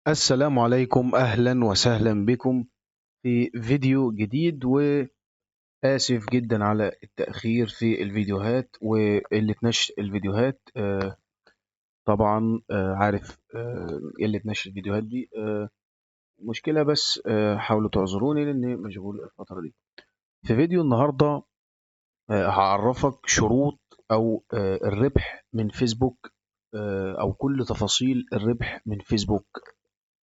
السلام عليكم، أهلا وسهلا بكم في فيديو جديد. وآسف جدا على التأخير في الفيديوهات وقلة نشر الفيديوهات. طبعا عارف قلة نشر الفيديوهات دي مشكلة، بس حاولوا تعذروني لأني مشغول الفترة دي. في فيديو النهاردة هعرفك شروط أو الربح من فيسبوك، أو كل تفاصيل الربح من فيسبوك.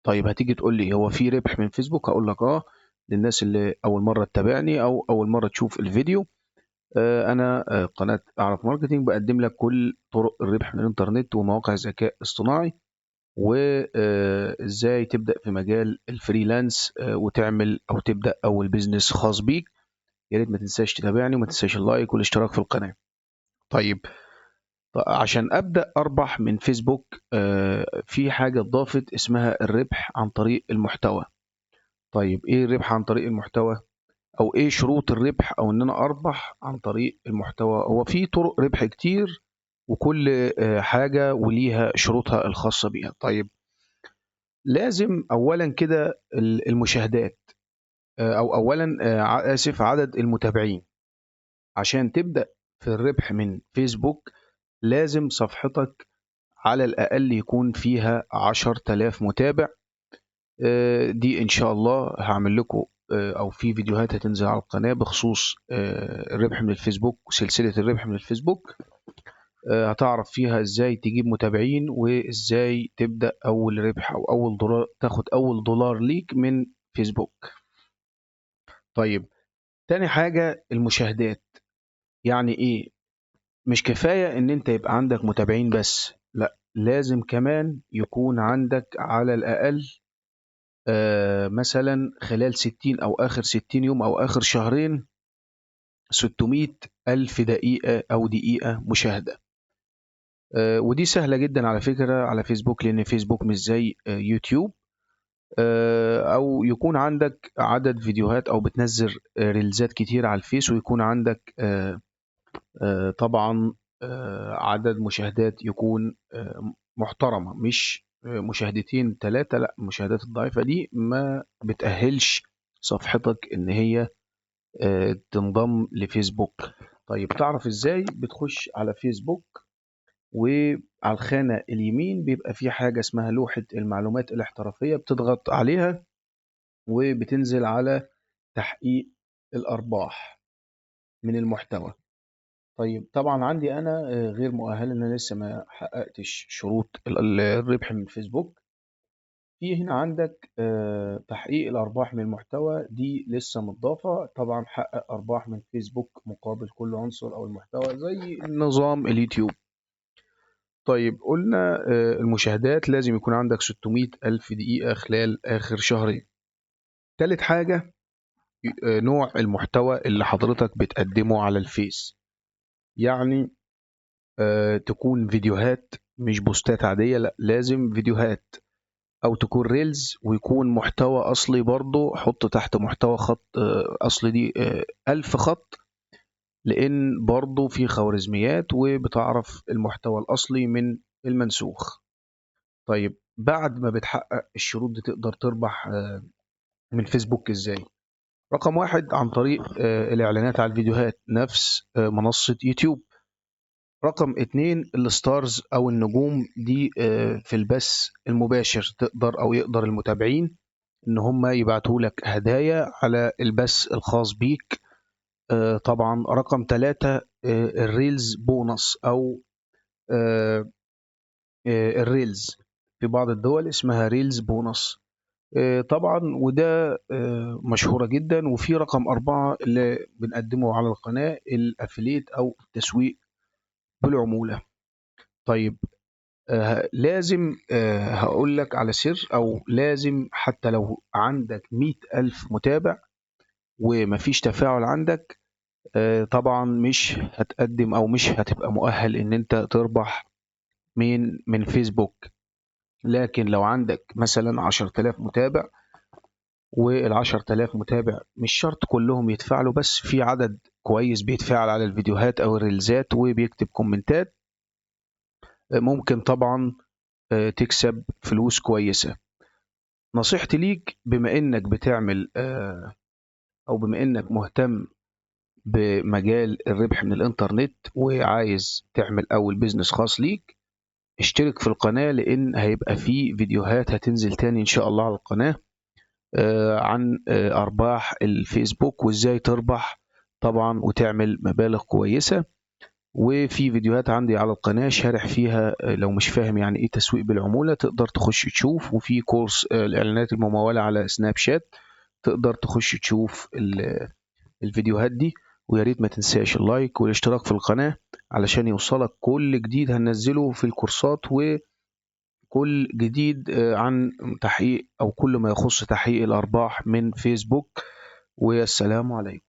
طيب هتيجي تقول لي هو في ربح من فيسبوك؟ هقول لك للناس اللي اول مره تتابعني او اول مره تشوف الفيديو. انا قناه اعرف ماركتينج بقدم لك كل طرق الربح من الانترنت ومواقع الذكاء الاصطناعي، وازاي تبدا في مجال الفريلانس وتعمل او تبدا اول بيزنس خاص بيك. يا ريت ما تنساش تتابعني وما تنساش اللايك والاشتراك في القناه. طيب، عشان ابدا اربح من فيسبوك في حاجه اتضافت اسمها الربح عن طريق المحتوى. طيب ايه الربح عن طريق المحتوى، او ايه شروط الربح او ان انا اربح عن طريق المحتوى؟ هو في طرق ربح كتير، وكل حاجة وليها شروطها الخاصة بيها. طيب، لازم اولا كده المشاهدات، او اولا اسف، عدد المتابعين. عشان تبدأ في الربح من فيسبوك لازم صفحتك على الأقل يكون فيها 10,000 متابع. دي إن شاء الله هاعمل لكم أو في فيديوهات هتنزل على القناة بخصوص الربح من الفيسبوك وسلسلة الربح من الفيسبوك. هتعرف فيها إزاي تجيب متابعين وإزاي تبدأ أول ربح أو أول دولار، تاخد أول دولار ليك من فيسبوك. طيب، تاني حاجة المشاهدات. يعني إيه؟ مش كفاية إن أنت يبقى عندك متابعين بس، لأ، لازم كمان يكون عندك على الأقل مثلا خلال 60 أو آخر 60 يوم أو آخر شهرين 600 ألف دقيقة أو دقيقة مشاهدة. ودي سهلة جدا على فكرة على فيسبوك، لأن فيسبوك مش زي يوتيوب. أو يكون عندك عدد فيديوهات أو بتنزل ريلزات كتير على الفيس، ويكون عندك طبعا عدد مشاهدات يكون محترمة، مش مشاهدتين ثلاثة، لا، المشاهدات الضعيفة دي ما بتأهلش صفحتك إن هي تنضم لفيسبوك. طيب، تعرف إزاي؟ بتخش على فيسبوك وعلى الخانة اليمين بيبقى في حاجة اسمها لوحة المعلومات الاحترافية، بتضغط عليها وبتنزل على تحقيق الأرباح من المحتوى. طيب، طبعا عندي انا غير مؤهل، ان انا لسه ما حققتش شروط الربح من فيسبوك. في هنا عندك تحقيق الارباح من المحتوى، دي لسه مضافه. طبعا حقق ارباح من فيسبوك مقابل كل عنصر او المحتوى زي نظام اليوتيوب. طيب، قلنا المشاهدات لازم يكون عندك 600 ألف دقيقة خلال آخر شهرين. تالت حاجة نوع المحتوى اللي حضرتك بتقدمه على الفيس. يعني تكون فيديوهات مش بوستات عادية، لا، لازم فيديوهات، أو تكون ريلز، ويكون محتوى أصلي برضو. حط تحت محتوى خط أصلي دي 1000 خط، لأن برضو في خوارزميات وبتعرف المحتوى الأصلي من المنسوخ. طيب، بعد ما بتحقق الشروط دي تقدر تربح من فيسبوك إزاي؟ رقم واحد، عن طريق الإعلانات على الفيديوهات، نفس منصة يوتيوب. رقم اتنين، الستارز أو النجوم دي في البث المباشر تقدر أو يقدر المتابعين إن هم يبعتوا لك هدايا على البث الخاص بيك. طبعا رقم ثلاثة، الريلز بونص، أو آه، الريلز في بعض الدول اسمها ريلز بونص. طبعا وده مشهورة جدا. وفي رقم أربعة اللي بنقدمه على القناة، الأفليت أو التسويق بالعمولة. طيب، لازم هقول لك على سر، أو لازم حتى لو عندك 100,000 متابع ومفيش تفاعل عندك، طبعا مش هتقدم أو مش هتبقى مؤهل إن أنت تربح من فيسبوك. لكن لو عندك مثلا 10,000 متابع، وال10,000 متابع مش شرط كلهم يتفاعلوا، بس في عدد كويس بيتفاعل على الفيديوهات أو الريلزات وبيكتب كومنتات، ممكن طبعا تكسب فلوس كويسة. نصيحتي ليك بما إنك بتعمل أو بما إنك مهتم بمجال الربح من الإنترنت وعايز تعمل أول بيزنس خاص ليك، اشترك في القناة، لأن هيبقى فيه فيديوهات هتنزل تاني إن شاء الله على القناة عن أرباح الفيسبوك وإزاي تربح طبعا وتعمل مبالغ كويسة. وفي فيديوهات عندي على القناة شارح فيها لو مش فاهم يعني ايه تسويق بالعمولة تقدر تخش تشوف، وفي كورس الإعلانات الممولة على سناب شات تقدر تخش تشوف الفيديوهات دي. ويا ريت ما تنساش اللايك والاشتراك في القناة علشان يوصلك كل جديد هننزله في الكورسات، وكل جديد عن تحقيق أو كل ما يخص تحقيق الأرباح من فيسبوك. والسلام عليكم.